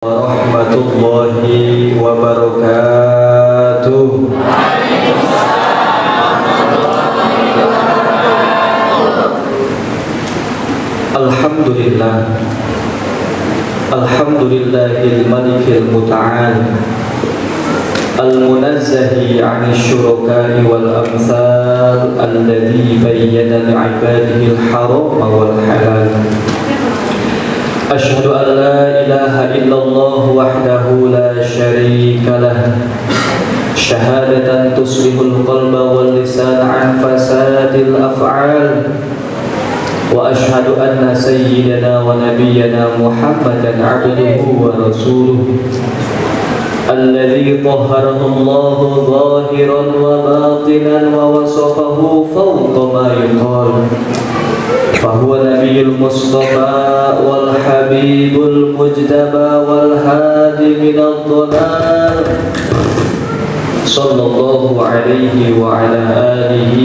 warahmatullahi wabarakatuh. Alhamdulillah, alhamdulillahil malikil muta'al, al-munazzahi 'anil syuraka'i wal amsal, alladzi bayyana li'ibadihi al-haram wal halal. Asyhadu an la ilaha illallah wahdahu la syarika lah, syahadatan tuslihul qalba wal lisan an fasadil af'al. Wa asyhadu anna sayyidana wa nabiyyana Muhammadan 'abduhu wa rasuluh, alladzi tahharahu Allah zahiran wa batinan wa wasafahu fawqa ma yuqal. فهو نبي المصطفى والحبيب المجتبى والهادي من الضلال، صلى الله عليه وعلى آله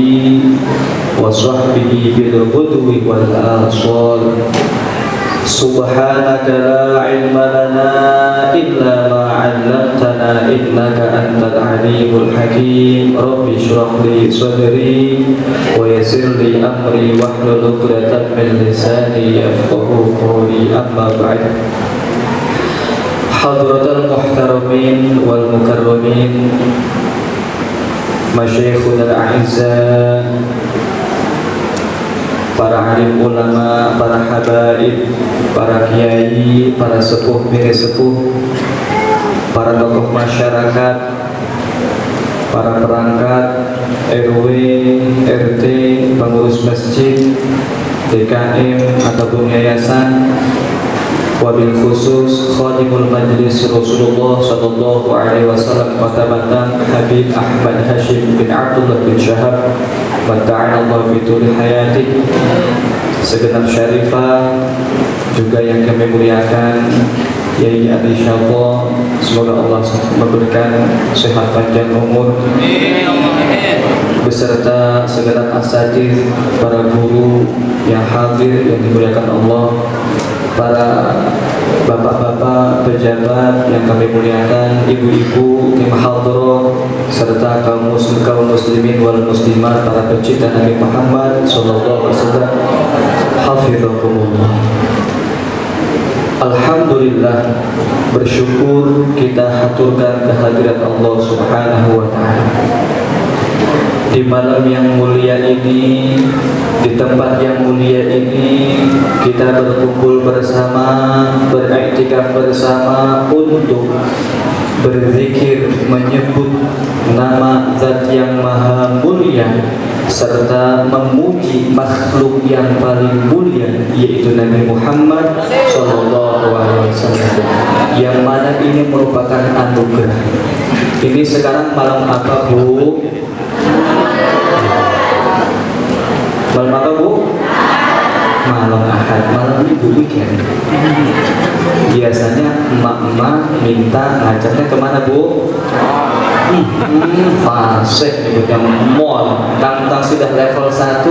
وصحبه بالغدو والآصال. سبحانك لا علم لنا إلا ما علمتنا إنك أنت العليم الحكيم. رب اشرح لي صدري ويسر لي أمري واحلل عقدة من لساني يفقهوا قولي. أما بعد، حضرة المحترمين والمكرمين، مشايخنا الأعزاء، para alim ulama, para habaib, para kiai, para sepuh bini sepuh, para tokoh masyarakat, para perangkat RW, RT, pengurus masjid, DKM ataupun yayasan, wabil khusus khadimul majlis Rasulullah sallallahu alaihi wasallam Kota Batam, Habib Ahmad Hashim bin Abdullah bin Syahab, Mata'ala Allah fitul hayati, segenap syarifah juga yang kami muliakan, Yai Adi Syallah, semoga Allah memberikan sehat panjang umur, beserta segenap asatidz, para guru yang hadir yang dimuliakan Allah, para bapak-bapak pejabat yang kami muliakan, ibu-ibu tim hadroh, serta kaum muslimin wal muslimat, para pecinta Nabi Muhammad sallallahu alaihi wasallam. Hafizakumullah. Alhamdulillah, bersyukur kita haturkan kehadirat Allah Subhanahu wa taala. Di malam yang mulia ini, di tempat yang mulia ini, kita berkumpul bersama, beriktikaf bersama untuk berzikir, menyebut nama Zat yang Maha Mulia, serta memuji makhluk yang paling mulia, yaitu Nabi Muhammad sallallahu alaihi wasallam, yang mana ini merupakan anugerah. Ini sekarang malam apa, Bu? Malam apa, Bu? Malam Ahad, malam Minggu, weekend. Biasanya emak-emak minta ngajaknya kemana, Bu? Fasih nih, yang mall. Tang-tang sudah level 1,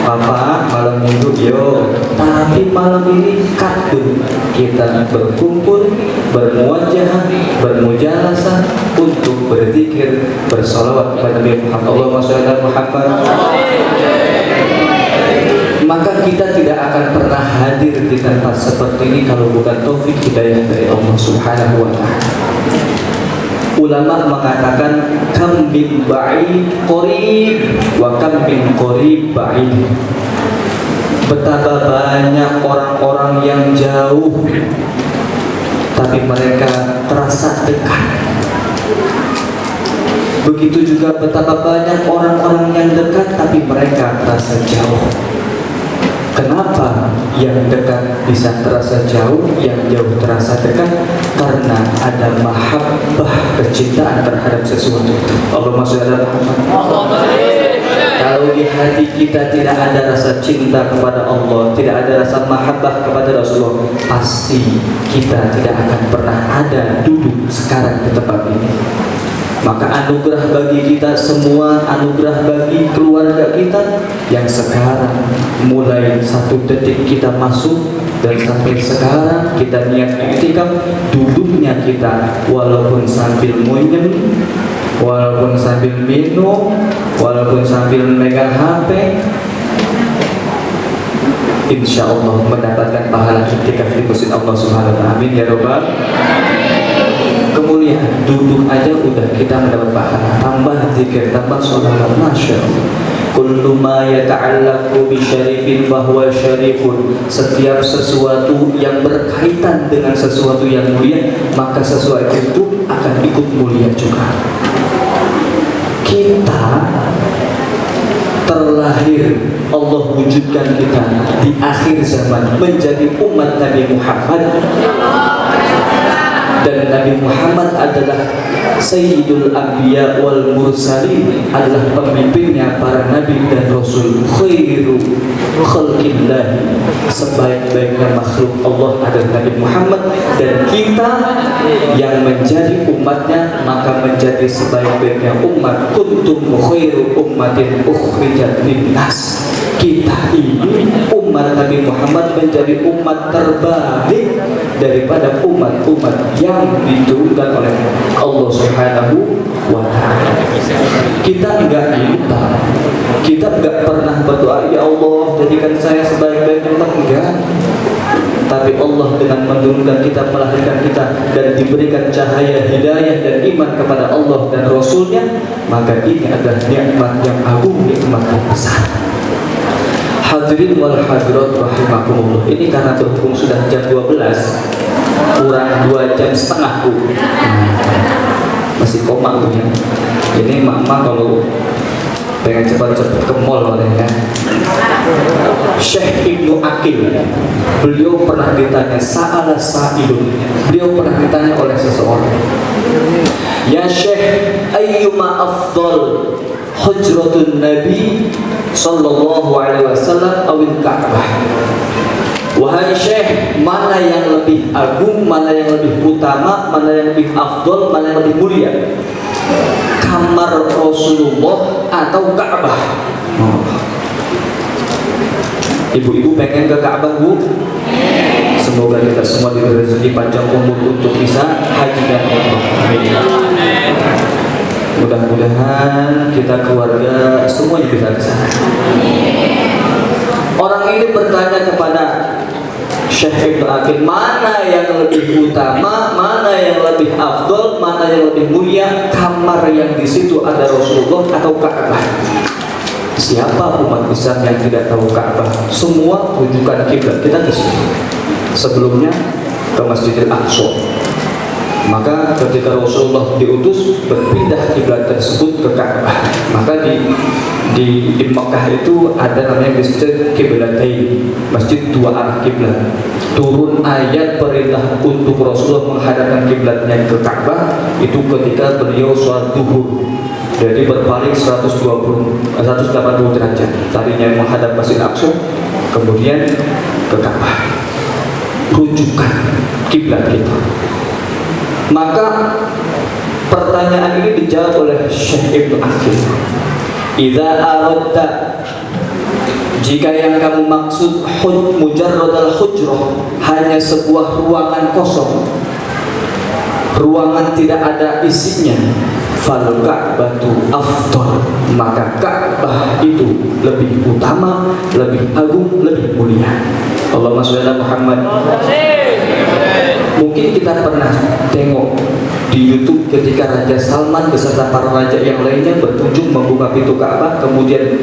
Papa malam Minggu yo. Tapi malam ini kadung kita berkumpul, bermuajah, bermujalasah untuk berzikir, bersolawat kepada Nabi Muhammad. Allahumma sholli ala Muhammad. Maka kita tidak akan pernah hadir di tempat seperti ini kalau bukan taufik hidayah dari Allah Subhanahu wa taala. Ulama mengatakan kam min ba'id qarib wa kam min qarib ba'id. Betapa banyak orang-orang yang jauh tapi mereka terasa dekat. Begitu juga betapa banyak orang-orang yang dekat tapi mereka terasa jauh. Kenapa yang dekat bisa terasa jauh, yang jauh terasa dekat? Karena ada mahabbah, kecintaan terhadap sesuatu itu. Allahumma sholli ala Muhammad. Kalau di hati kita tidak ada rasa cinta kepada Allah, tidak ada rasa mahabbah kepada Rasulullah, pasti kita tidak akan pernah ada duduk sekarang di tempat ini. Maka anugerah bagi kita semua, anugerah bagi keluarga kita yang sekarang mulai 1 detik kita masuk dan sampai sekarang kita niat iktikaf, duduknya kita walaupun sambil munyem, walaupun sambil minum, walaupun sambil megang HP, insya Allah mendapatkan pahala iktikaf di masjid Allah Subhanahu wa Ta'ala. Amin ya Rabbal. Kemuliaan duduk aja udah kita mendapat pahala, tambah zikir, tambah sholawat, masya Allah. Kullu ma yata'allaqu bi syarifin fahuwa syarifun. Setiap sesuatu yang berkaitan dengan sesuatu yang mulia, maka sesuatu itu akan ikut mulia juga. Kita terlahir, Allah wujudkan kita di akhir zaman menjadi umat Nabi Muhammad, dan Nabi Muhammad adalah Sayyidul Anbiya wal Mursalin, adalah pemimpinnya para nabi dan rasul. Khairu khalqillah, sebaik-baiknya makhluk Allah adalah Nabi Muhammad, dan kita yang menjadi umatnya maka menjadi sebaik-baiknya umat. Kuntum khairu ummatin ukhrijat linnas. Kita ini umat Nabi Muhammad menjadi umat terbaik daripada umat-umat yang diturunkan oleh Allah Subhanahu wa Ta'ala. Kita enggak minta, kita enggak pernah berdoa, ya Allah jadikan saya sebaik-baiknya umat, enggak. Tapi Allah dengan menurunkan kita, melahirkan kita dan diberikan cahaya hidayah dan iman kepada Allah dan Rasulnya, maka ini adalah nikmat yang agung, nikmat yang besar. Hadirin wal hadirat rahimakumullah. Ini karena berhubung sudah jam 12 kurang 2 jam setengah masih koma ya. Jadi mak-mak kalau pengen cepat-cepat ke mall ya. Syekh Ibnu Aqil, beliau pernah ditanya, sa'ala sa'ilun, beliau pernah ditanya oleh seseorang, ya Syekh, ayyuma afdal hujratun Nabi sallallahu alaihi wasallam awil Ka'bah? Wahai Syekh, mana yang lebih agung, mana yang lebih utama, mana yang lebih afdal, mana yang lebih mulia, kamar Rasulullah atau Ka'bah? Ibu-ibu pengen ke Ka'bah, Bu? Semoga kita semua diberi rezeki panjang umur untuk bisa haji dan umrah. Amin. Mudah-mudahan kita keluarga semuanya bisa ke sana. Orang ini bertanya kepada Syekh Ibnu Aqil, mana yang lebih utama, mana yang lebih afdol, mana yang lebih mulia, kamar yang di situ ada Rasulullah atau Ka'bah? Siapa umat Islam yang tidak tahu Ka'bah? Semua rujukan kiblat kita ke situ. Sebelumnya ke Masjidil Aqsa. Maka ketika Rasulullah diutus berpindah kiblat tersebut ke Ka'bah. Maka di Mekah itu ada namanya Masjid Qiblatain, masjid dua arah kiblat. Turun ayat perintah untuk Rasulullah menghadapkan kiblatnya ke Ka'bah itu ketika beliau sholat zuhur. Jadi berpaling 180 derajat. Tadinya menghadap Masjid Aqsa, kemudian ke Ka'bah. Rujukan kiblat kita. Maka pertanyaan ini dijawab oleh Syekh Ibnu Aqil. Idza aradta, jika yang kamu maksud mujarradal hujrah, hanya sebuah ruangan kosong, ruangan tidak ada isinya, fal Ka'batu afdal, maka Ka'bah itu lebih utama, lebih agung, lebih mulia. Allahumma sholli ala Muhammad. Mungkin kita pernah tengok di YouTube ketika Raja Salman beserta para raja yang lainnya berkunjung membuka pintu Ka'bah, kemudian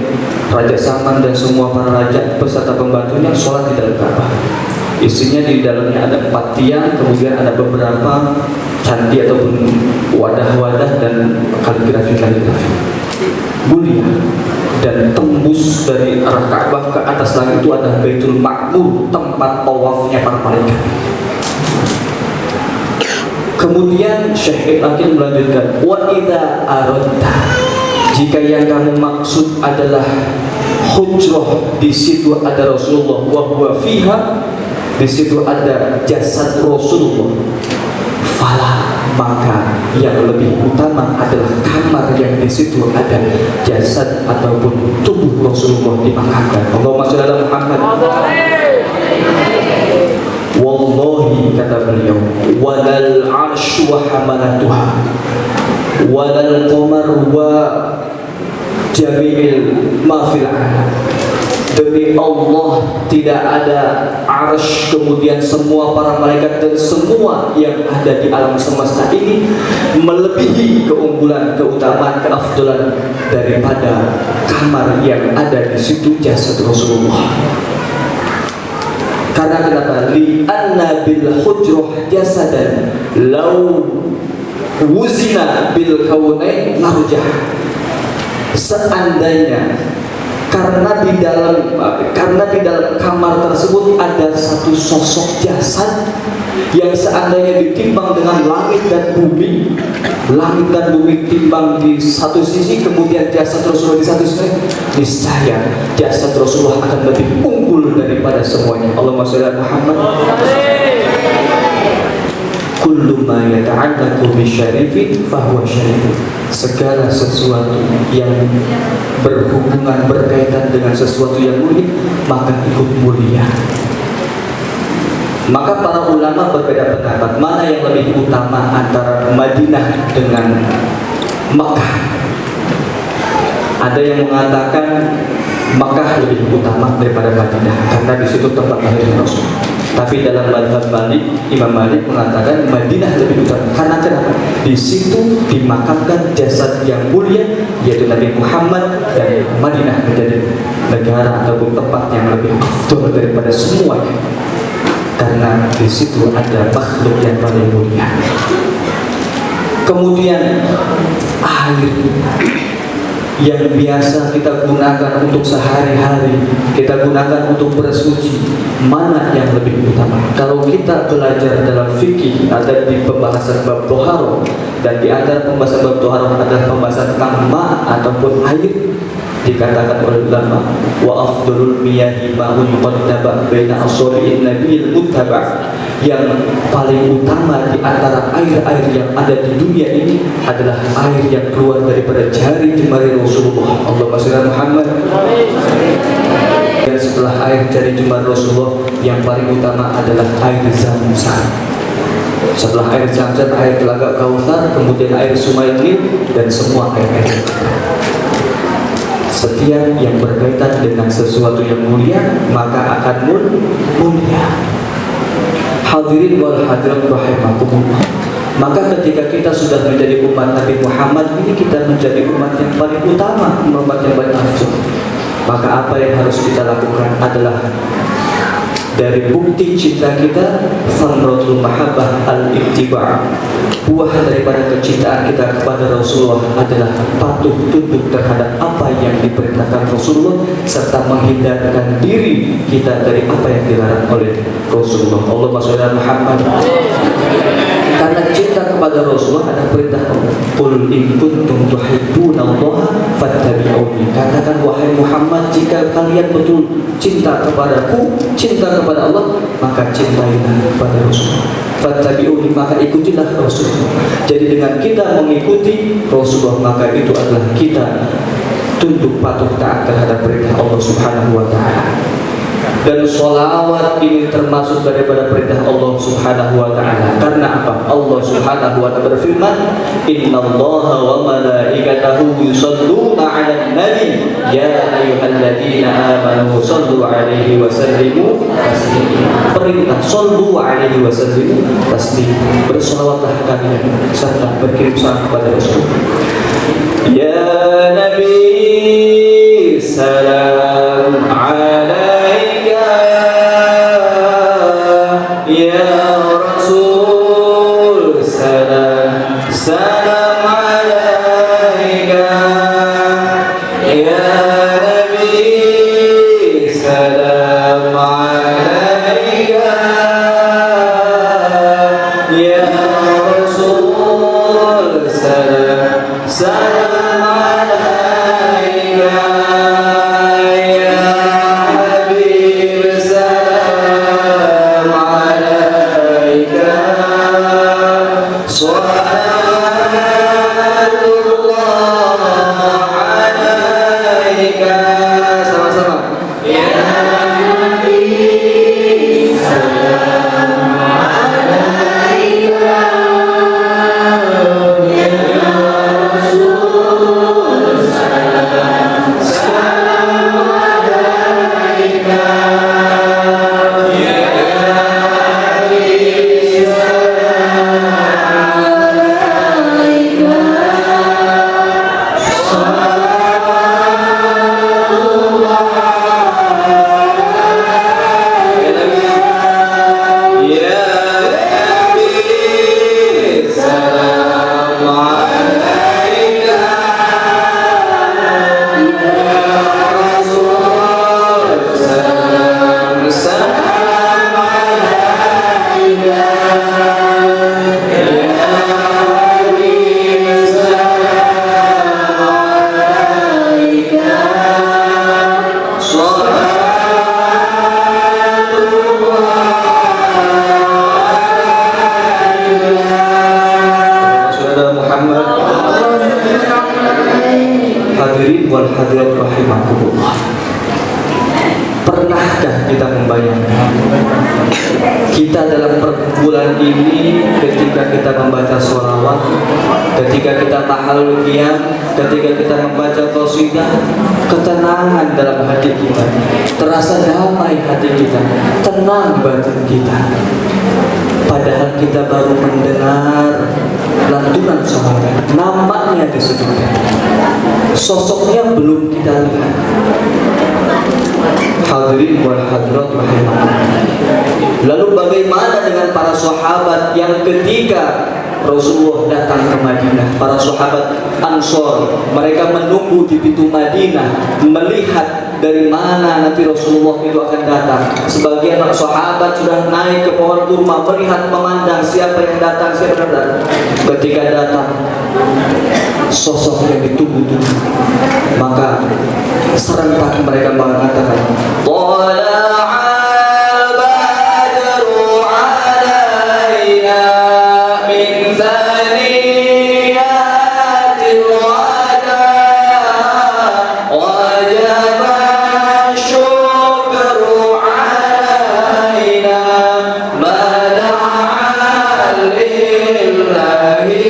Raja Salman dan semua para raja beserta pembantunya sholat di dalam Ka'bah. Isinya di dalamnya ada 4 tiang, kemudian ada beberapa candi ataupun wadah-wadah dan kaligrafi-kaligrafi mulia. Dan tembus dari arah Ka'bah ke atas langit itu ada Baitul Ma'mur, tempat tawafnya para malaikat. Kemudian Syekh Ibnu Aqil melanjutkan, wa idza aradta, jika yang kamu maksud adalah hujrah, di situ ada Rasulullah, wa huwa fiha, di situ ada jasad Rasulullah, fala, maka yang lebih utama adalah kamar yang di situ ada jasad ataupun tubuh Rasulullah dimakamkan. Allahumma shalli ala Muhammad. Wallahi, kata beliau, walal arsy wa hamalatuha walal qamar wa jami'il ma fil alam. Demi Allah, tidak ada arsy, kemudian semua para malaikat dan semua yang ada di alam semesta ini melebihi keunggulan, keutamaan, keafdalan daripada kamar yang ada di situ jasad Rasulullah. Karena kenapa? Li'anna bil hujrah jasadan law wuzina bil kaunain larjah. Seandainya karena di dalam kamar tersebut ada satu sosok jasad yang seandainya ditimbang dengan langit dan bumi timbang di satu sisi, kemudian jasad Rasulullah di satu sisi, niscaya jasad Rasulullah akan lebih unggul daripada semuanya. Allahumma shalli ala Muhammad. Kullu ma yata'allaqu bi syarifin fahuwa syarifun. Segala sesuatu yang berhubungan, berkaitan dengan sesuatu yang mulia, maka ikut mulia. Maka para ulama berbeda pendapat mana yang lebih utama antara Madinah dengan Makkah. Ada yang mengatakan Makkah lebih utama daripada Madinah karena di situ tempat lahirnya Rasul. Tapi dalam mazhab Malik, Imam Malik mengatakan Madinah lebih utama. Karena kenapa? Di situ dimakamkan jasad yang mulia, yaitu Nabi Muhammad, dan Madinah menjadi negara ataupun tempat yang lebih afdal daripada semuanya. Karena di situ ada makhluk yang paling mulia. Kemudian air yang biasa kita gunakan untuk sehari-hari, kita gunakan untuk bersuci, mana yang lebih utama? Kalau kita belajar dalam fikih, ada di pembahasan bab toharoh, dan di antara pembahasan bab toharoh adalah pembahasan tentang ma ataupun air. Dikatakan oleh ulama, wa afdalul miyahi ma'un qaddaba baina asabi'in nabiyil muttaba'. Yang paling utama di antara air-air yang ada di dunia ini adalah air yang keluar daripada jari-jemari Rasulullah. Allahumma shalli ala Muhammad. Dan setelah air jari jemari Rasulullah, yang paling utama adalah air Zam-Zam. Setelah air Zam-Zam, air Telaga Kautsar, kemudian air Sungai Nil, dan semua air-air. Setiap yang berkaitan dengan sesuatu yang mulia maka akan mulia. Hadirin wal hadirat rahimakumullah. Maka ketika kita sudah menjadi umat Nabi Muhammad ini, kita menjadi umat yang paling utama, umat yang paling afdal. Maka apa yang harus kita lakukan adalah dari bukti cinta kita, samratul mahabbah al-ittiba'. Buah daripada kecintaan kita kepada Rasulullah adalah patuh tunduk terhadap apa yang diperintahkan Rasulullah, serta menghindarkan diri kita dari apa yang dilarang oleh Rasulullah. Allahumma shalli ala Muhammad. Karena cinta kepada Rasulullah ada perintah Allah. Qul in kuntum tuhibbunallaha fattabi'uni. Katakan wahai Muhammad, jika kalian betul cinta kepadaku, cinta kepada Allah, maka cintailah kepada Rasulullah. Fattabi'uni, maka ikutilah Rasulullah. Jadi dengan kita mengikuti Rasulullah, maka itu adalah kita tunduk patuh taat terhadap perintah Allah Subhanahu wa taala. Dan sholawat ini termasuk daripada perintah Allah Subhanahu wa ta'ala. Karena apa? Allah Subhanahu wa ta'ala berfirman, innallaha wa malaikatahu yusalluna 'alan nabi ya ayyuhalladzina amanu shallu 'alaihi wa sallimu taslima. Perintah sallu 'alaihi wa sallimu taslima. Bersolawatlah kalian serta berkirim salam kepada Rasul. Ya Nabi, salam 'alaika. Ya Rasul, salam, salam alaika. Ya Nabi, salam alaika. Ya Rasul, salam, salam alaika. Ya rahimakumullah. Pernahkah kita membayangkan kita dalam bulan ini ketika kita membaca sholawat, ketika kita tahalul qiyam, ketika kita membaca qasidah, ketenangan dalam hati kita, terasa damai hati kita, tenang batin kita. Padahal kita baru mendengar lantunan sholawat, namanya disebutkan, sosoknya belum kita lihat. Hadirin wal hadirat rahimakumullah. Lalu bagaimana dengan para sahabat yang ketika Rasulullah datang ke Madinah, para sahabat Ansor, mereka menunggu di pintu Madinah, melihat dari mana nanti Rasulullah itu akan datang. Sebagian sahabat sudah naik ke pohon kurma, melihat, memandang siapa yang datang, siapa yang datang. Ketika datang sosok yang ditunggu-tunggu, maka serentak mereka mengatakan, Tala'al badru alaina min thaniyatil wada wajaba syukru alaina mada'an lillahi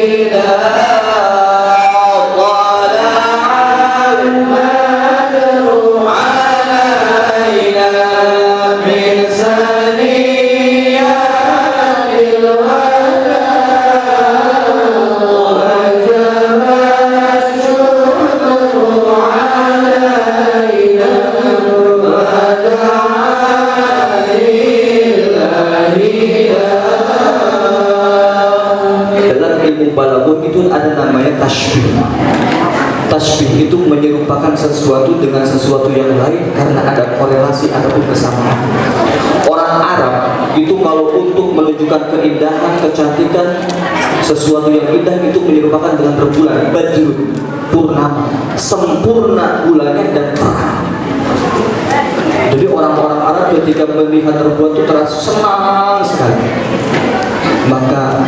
balaghah itu ada namanya tasbih. Tasbih itu menyerupakan sesuatu dengan sesuatu yang lain karena ada korelasi ataupun kesamaan. Orang Arab itu kalau untuk menunjukkan keindahan, kecantikan, sesuatu yang indah itu menyerupakan dengan rembulan, badrun, purnama, sempurna bulannya dan terang. Jadi orang-orang Arab ketika melihat rembulan itu terasa senang sekali. Maka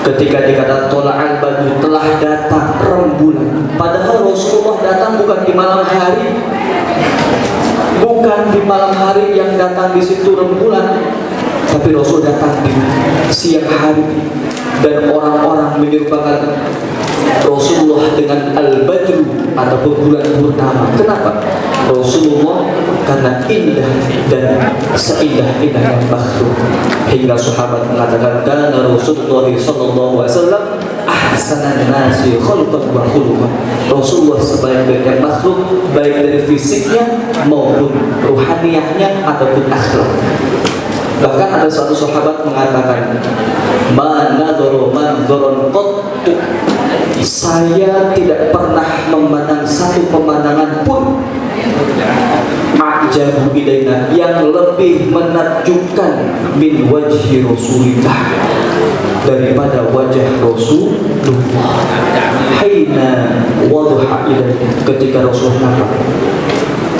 ketika dikatakan tola'al badru, telah datang rembulan, padahal Rasulullah datang bukan di malam hari, bukan di malam hari yang datang di situ rembulan, tapi Rasul datang di siang hari. Dan orang-orang menyerupakan Rasulullah dengan al-badru ataupun bulan purnama. Kenapa? Rasulullah karena indah dan seindah-indahnya makhluk, hingga sahabat mengatakan kana Rasulullah sallallahu alaihi wasallam ahsanan nasi khalqan wa khuluqan. Rasulullah sebaik-baiknya makhluk, baik dari fisiknya maupun ruhaniyahnya ataupun akhlak. Bahkan ada satu sahabat mengatakan, ma nadharu manzaran qattu, saya tidak pernah memandang satu pemandangan pun a'jabu ilaina, yang lebih menakjubkan min wajhi Rasulillah, daripada wajah Rasulullah hina wadha ilaina, ketika Rasulullah nampak.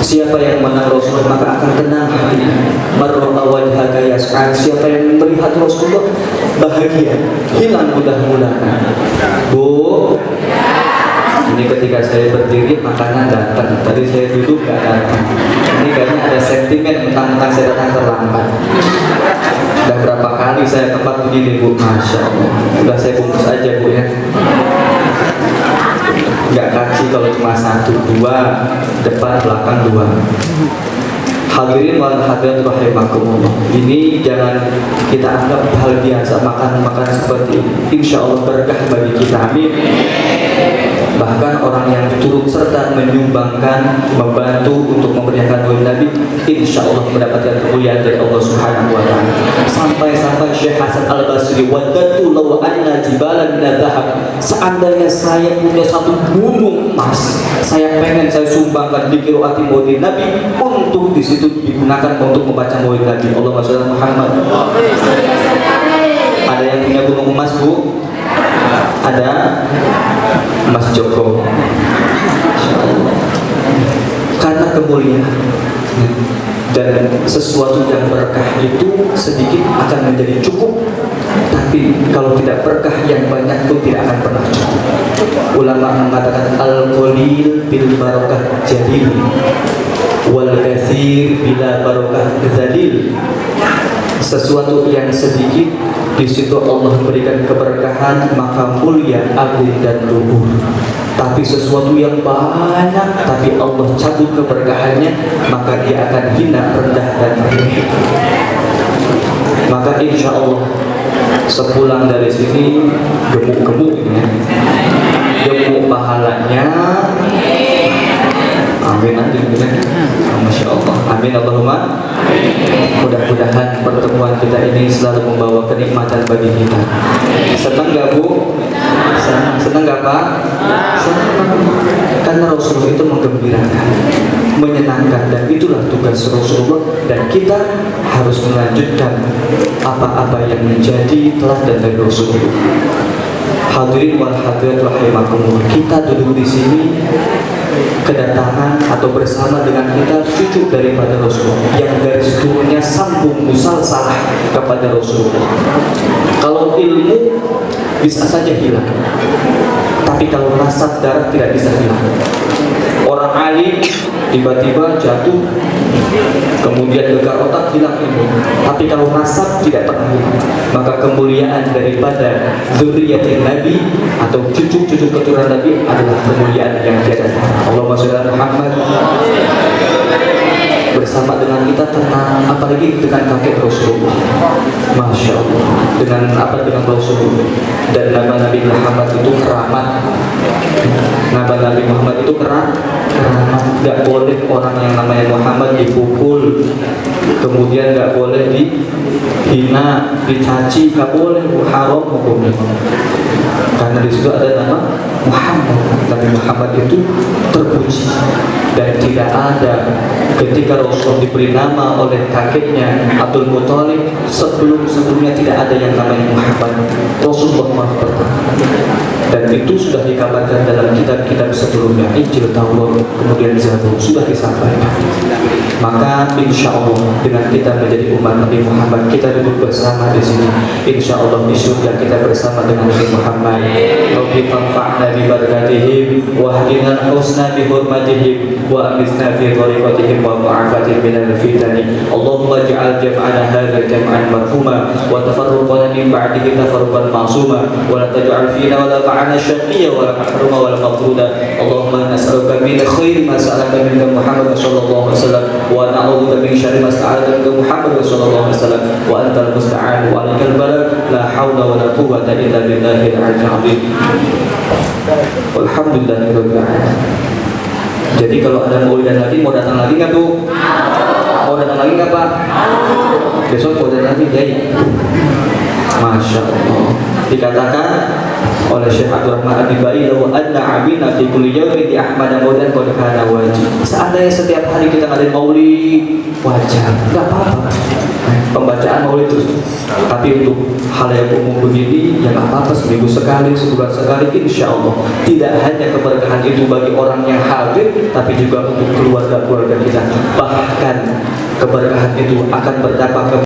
Siapa yang menang Rasulullah maka akan tenang hatinya. Marrata wajhaka yas'an, siapa yang melihat Rasulullah bahagia, hilang mudah-mudahan. Bu, ini ketika saya berdiri makanan datang, tadi saya duduk gak datang. Ini kayaknya ada sentimen tentang saya datang terlambat. Sudah berapa kali saya tempat begini, Bu? Masya Allah. Sudah saya bungkus aja, Bu, ya. Nggak kaji kalau cuma 1, 2, depan belakang 2. Hadirin wal hadirat rahimakumullah. Ini jangan kita anggap hal biasa makan seperti ini. Insya Allah berkah bagi kita, amin. Bahkan orang yang turut serta menyumbangkan, membantu untuk memeriahkan maulid Nabi, insya Allah mendapatkan kemuliaan dari Allah Subhanahu wa Ta'ala. Sampai-sampai Syekh Hasan Al-Basri, wadatu law anna jibalan min dhahab, seandainya saya punya satu gunung emas, saya pengen saya sumbangkan di qiraati maulid Nabi, untuk di situ digunakan untuk membaca maulid Nabi. Allahumma shalli ala Muhammad. Ada yang punya gunung emas, Bu? Ada? Mas Joko. Karena kemuliaan dan sesuatu yang berkah itu sedikit akan menjadi cukup Tapi kalau tidak berkah yang banyak pun tidak akan pernah cukup. Ulama mengatakan al-qalil bil barakah jalil wal katsir bila barakah zalil. Sesuatu yang sedikit di situ Allah berikan keberkahan, maka mulia, agung dan luhur. Tapi sesuatu yang banyak tapi Allah cabut keberkahannya, maka dia akan hina, rendah dan remeh. Maka insya Allah sepulang dari sini gemuk-gemuk ya, gemuk pahalanya. Amin, amin, Masya Allah. Amin, Allahumma. Mudah-mudahan pertemuan kita ini selalu membawa kenikmatan bagi kita. Senang gak Bu? Senang gak Pak? Senang. Karena Rasulullah itu menggembirakan, menyenangkan, dan itulah tugas Rasulullah. Dan kita harus melanjutkan apa-apa yang menjadi teladan dari Rasulullah. Hadirin wal hadirat rahimakumullah, kita duduk di sini kedatangan atau bersama dengan kita cucu daripada Rasulullah yang garis turunnya sambung musalsalah kepada Rasulullah. Kalau ilmu bisa saja hilang, tapi kalau nasab darah tidak bisa hilang. Orang alim tiba-tiba jatuh, kemudian gegar otak, hilang ilmu. Tapi kalau nasab tidak pernah hilang, maka kemuliaan daripada zuriyatin Nabi atau cucu-cucu keturunan Nabi adalah kemuliaan yang tiada tara. Allahumma sholli ala Muhammad. Bersama dengan kita tenang, apalagi dengan kakek Rasulullah. Masya Allah. Dengan Rasulullah. Dan nama Nabi Muhammad itu keramat. Nama Nabi Muhammad itu keramat. Gak boleh orang yang namanya Muhammad dipukul, kemudian gak boleh dihina, dicaci, gak boleh, haram hukumnya. Karena di situ ada nama Muhammad. Nabi Muhammad itu terpuji, dan tidak ada ketika Rasul diberi nama oleh kakeknya Abdul Muthalib, sebelumnya tidak ada yang namanya Muhammad. Rasulullah pertama. Dan itu sudah dikabarkan dalam kitab-kitab sebelumnya, Injil, Taurat, kemudian Zabur, sudah disampaikan. Maka insya Allah dengan kita menjadi umat Nabi Muhammad, kita duduk bersama di sini. Insya Allah di surga kita bersama dengan Nabi Muhammad. Rabbi fanfa'na bi barakatihim wa hadina al-husna bi hurmatihim wa amisna fi tariqatihim wa mu'afatihim minal fitani. Allahumma ja'al jam'ana hadha jam'an marhuma wa tafarruqana min ba'dihi tafarruqan ma'suma wa la taj'al fina wa la ma'ana syaqiyya wa la mahruma wa la mafruda. Allahumma nas'aluka min khairi ma sa'alaka minka Muhammad sallallahu alaihi wasallam wa na'udzu min syarri ma sa'alaka minka Muhammad sallallahu alaihi wasallam wa antal musta'an wa alaikal balagh la haula wa la quwwata illa billahil aliyyil azim. Alhamdulillahirabbil alamin. Jadi kalau ada maulidan lagi, mau datang lagi nggak Bu? Mau datang lagi nggak Pak? Besok mau datang lagi ya? Masya Allah. Dikatakan oleh Syekh Abdurrahman Ad-Dibai, "Law anna 'abina fi kulli yawmin di Ahmad maulidan qad kana wajib." Seandainya setiap hari kita ngadain maulid, wajar, nggak apa-apa. Pembacaan maulid terus. Tapi untuk hal yang umum begini, ya nggak apa-apa, seminggu sekali, sebulan sekali, insya Allah. Tidak hanya keberkahan itu bagi orang yang hadir, tapi juga untuk keluarga-keluarga kita. Bahkan keberkahan itu akan berdampak